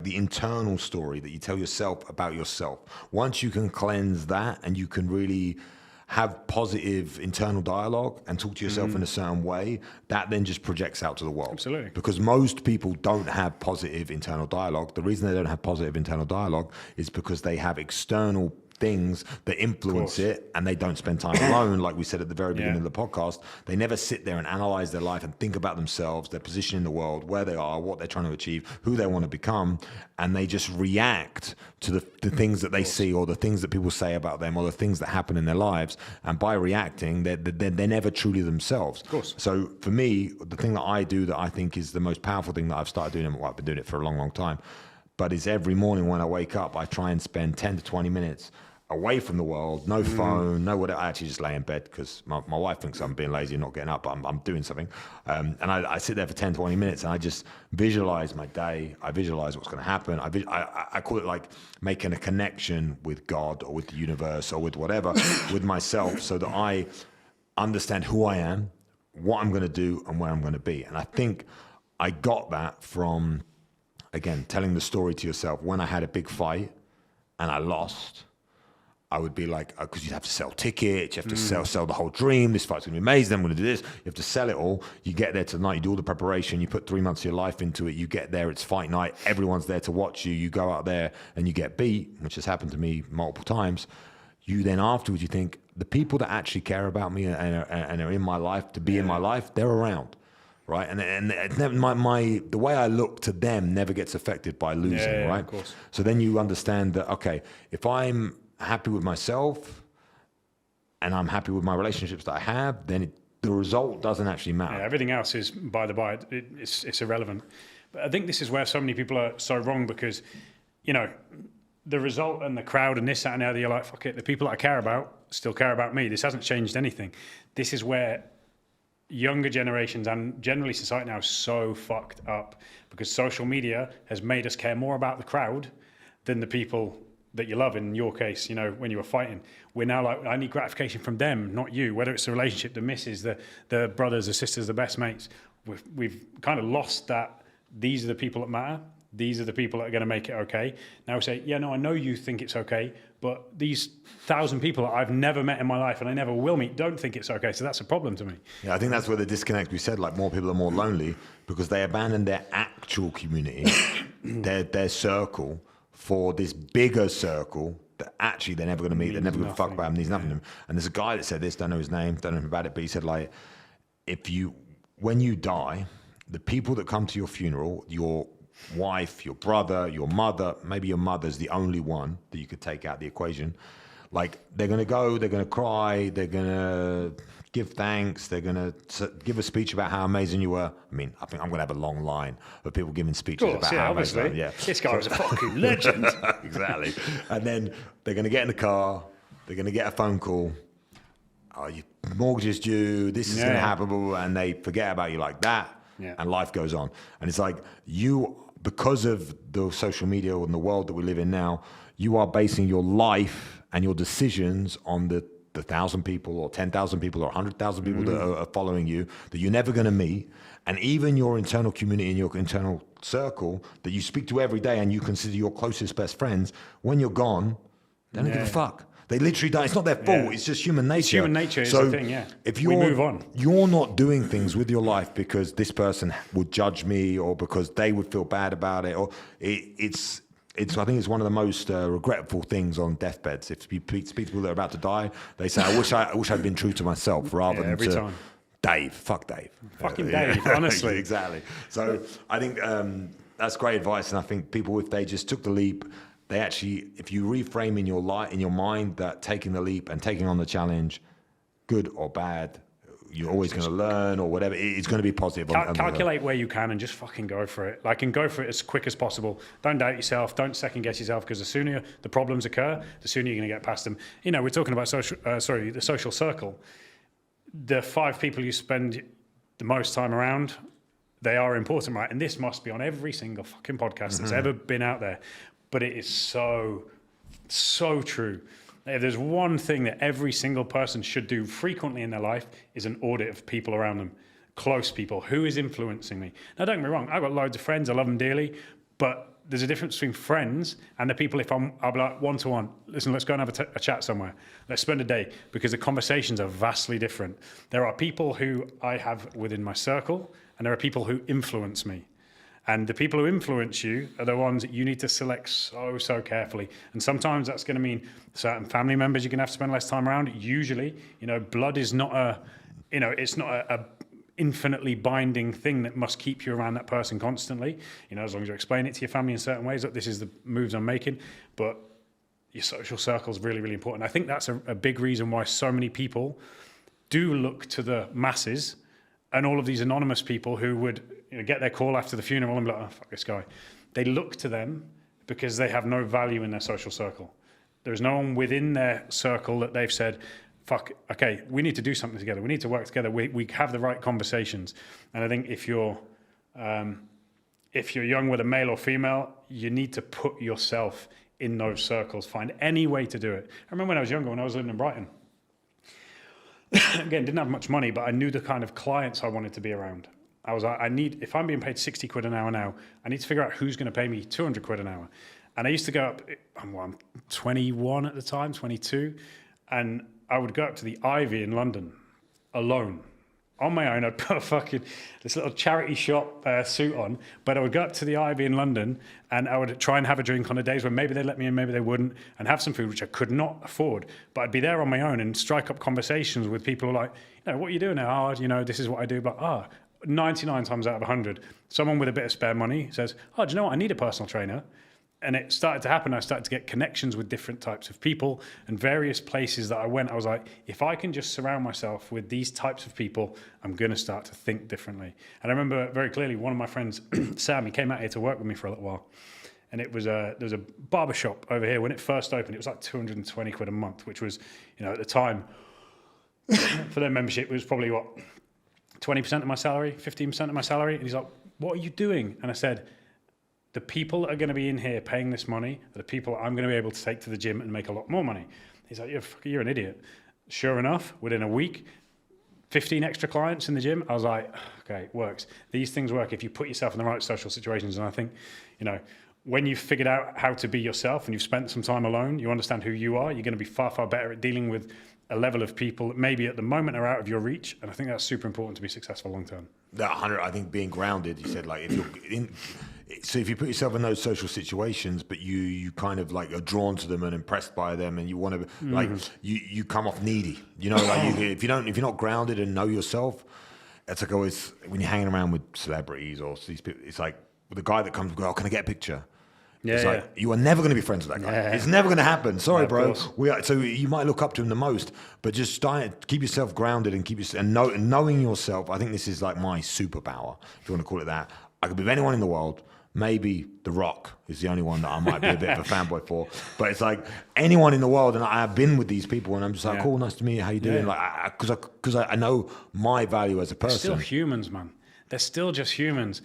the internal story that you tell yourself about yourself. Once you can cleanse that and you can really have positive internal dialogue and talk to yourself in a certain way, that then just projects out to the world. Absolutely. Because most people don't have positive internal dialogue. The reason they don't have positive internal dialogue is because they have external things that influence it, and they don't spend time alone. Like we said at the very beginning of the podcast, they never sit there and analyze their life and think about themselves, their position in the world, where they are, what they're trying to achieve, who they want to become, and they just react to the things that they see, or the things that people say about them, or the things that happen in their lives. And by reacting, they're never truly themselves. Of course. So for me, the thing that I do that I think is the most powerful thing that I've started doing, well, I've been doing it for a long, long time, but is every morning when I wake up, I try and spend 10 to 20 minutes away from the world, no phone, no whatever. I actually just lay in bed because my wife thinks I'm being lazy and not getting up, but I'm doing something. And I sit there for 10, 20 minutes and I just visualize my day. I visualize what's going to happen. I call it like making a connection with God or with the universe or with whatever, with myself, so that I understand who I am, what I'm going to do, and where I'm going to be. And I think I got that from, again, telling the story to yourself. When I had a big fight and I lost, I would be like, because you have to sell tickets, you have to sell the whole dream. This fight's going to be amazing. I'm going to do this. You have to sell it all. You get there tonight, you do all the preparation, you put 3 months of your life into it. You get there, it's fight night. Everyone's there to watch you. You go out there and you get beat, which has happened to me multiple times. You then afterwards, you think, the people that actually care about me and are in my life, to be in my life, they're around. Right, and it's never, the way I look to them never gets affected by losing. Right, of course. So then you understand that, okay, if I'm happy with myself and I'm happy with my relationships that I have, then the result doesn't actually matter. Yeah, everything else is by the by. It's irrelevant. But I think this is where so many people are so wrong, because, you know, the result and the crowd and this, that, and the other, you're like, fuck it, the people that I care about still care about me. This hasn't changed anything. This is where younger generations and generally society now is so fucked up, because social media has made us care more about the crowd than the people that you love. In your case, you know, when you were fighting, we're now like, I need gratification from them, not you. Whether it's the relationship, the misses, the brothers, the sisters, the best mates, we've kind of lost that. These are the people that matter. These are the people that are going to make it okay. Now we say, yeah, no, I know you think it's okay, but these 1,000 people that I've never met in my life and I never will meet don't think it's okay. So that's a problem to me. Yeah, I think that's where the disconnect, we said, like, more people are more lonely because they abandon their actual community, their circle, for this bigger circle that actually they're never going to meet, they're never going to fuck about, means nothing to them. And there's a guy that said this, don't know his name, don't know anything about it, but he said, like, when you die, the people that come to your funeral, your wife, your brother, your mother, maybe your mother's the only one that you could take out the equation. Like, they're going to go, they're going to cry, they're going to give thanks, they're going to give a speech about how amazing you were. I mean, I think I'm going to have a long line of people giving speeches about how amazing I am. Yeah. This guy was a fucking legend. Exactly. And then they're going to get in the car, they're going to get a phone call. Oh, your mortgage is due, this is going to happen, blah, blah, blah, and they forget about you like that, and life goes on. And it's like, because of the social media and the world that we live in now, you are basing your life and your decisions on the 1,000 people or 10,000 people or 100,000 people that are following you, that you're never going to meet. And even your internal community and your internal circle that you speak to every day and you consider your closest best friends, when you're gone, they don't give a fuck. They literally don't. It's not their fault. It's just human nature. It's human nature is the thing, If we move on. You're not doing things with your life because this person would judge me or because they would feel bad about it, or I think it's one of the most regretful things on deathbeds. If you speak to people that are about to die, they say, I wish I'd been true to myself rather than to time. Dave. Fuck Dave. Fucking Dave, honestly. Exactly. So I think that's great advice. And I think people, if they just took the leap, they actually, if you reframe in your mind that taking the leap and taking on the challenge, good or bad, you're always going to learn or whatever. It's going to be positive. Calculate where you can and just fucking go for it. Like, and go for it as quick as possible. Don't doubt yourself. Don't second guess yourself, because the sooner the problems occur, the sooner you're going to get past them. You know, we're talking about the social circle. The 5 people you spend the most time around, they are important, right? And this must be on every single fucking podcast that's ever been out there. But it is so true. If there's one thing that every single person should do frequently in their life, is an audit of people around them, close people. Who is influencing me? Now, don't get me wrong, I've got loads of friends, I love them dearly, but there's a difference between friends and the people. I'll be like one-to-one, listen, let's go and have a chat somewhere. Let's spend a day, because the conversations are vastly different. There are people who I have within my circle, and there are people who influence me. And the people who influence you are the ones that you need to select so carefully. And sometimes that's going to mean certain family members you're going to have to spend less time around. Usually, blood is not it's not a infinitely binding thing that must keep you around that person constantly. As long as you explain it to your family in certain ways, that this is the moves I'm making. But your social circle is really, really important. I think that's a big reason why so many people do look to the masses and all of these anonymous people who would get their call after the funeral and be like, oh, fuck this guy. They look to them because they have no value in their social circle. There's no one within their circle that they've said, fuck, okay, we need to do something together. We need to work together. We have the right conversations. And I think if you're young with a male or female, you need to put yourself in those circles. Find any way to do it. I remember when I was younger, when I was living in Brighton. Again, didn't have much money, but I knew the kind of clients I wanted to be around. I was like, if I'm being paid 60 quid an hour now, I need to figure out who's going to pay me 200 quid an hour. And I used to go up, I'm 21 at the time, 22, and I would go up to the Ivy in London alone. On my own, I'd put this little charity shop suit on, but I would go up to the Ivy in London and I would try and have a drink on the days where maybe they'd let me in, maybe they wouldn't, and have some food, which I could not afford. But I'd be there on my own and strike up conversations with people who are like, what are you doing now? This is what I do. But 99 times out of 100, someone with a bit of spare money says, do you know what? I need a personal trainer. And it started to happen. I started to get connections with different types of people, and various places that I went, I was like, if I can just surround myself with these types of people, I'm going to start to think differently. And I remember very clearly one of my friends, Sam, he came out here to work with me for a little while. And there was a barber shop over here. When it first opened, it was like 220 quid a month, which was, at the time, for their membership, it was probably 20% of my salary, 15% of my salary. And he's like, what are you doing? And I said, the people that are going to be in here paying this money are the people I'm going to be able to take to the gym and make a lot more money. He's like, you're an idiot. Sure enough, within a week, 15 extra clients in the gym. I was like, okay, it works. These things work if you put yourself in the right social situations. And I think, when you've figured out how to be yourself and you've spent some time alone, you understand who you are, you're going to be far, far better at dealing with a level of people that maybe at the moment are out of your reach. And I think that's super important to be successful long term. I think being grounded, you said, like, if you're so if you put yourself in those social situations, but you kind of like are drawn to them and impressed by them, and you want to like you come off needy, like if you're not grounded and know yourself, it's like always when you're hanging around with celebrities or these people, it's like the guy that comes and goes, oh, can I get a picture? It's like, you are never going to be friends with that guy. Yeah. It's never going to happen. Sorry, bro. So you might look up to him the most, but just keep yourself grounded and knowing yourself. I think this is like my superpower, if you want to call it that. I could be with anyone in the world. Maybe The Rock is the only one that I might be a bit of a fanboy for. But it's like anyone in the world, and I have been with these people, and I'm just like, cool, nice to meet you. How you doing? Like, because I know my value as a person. They're still humans, man. They're still just humans.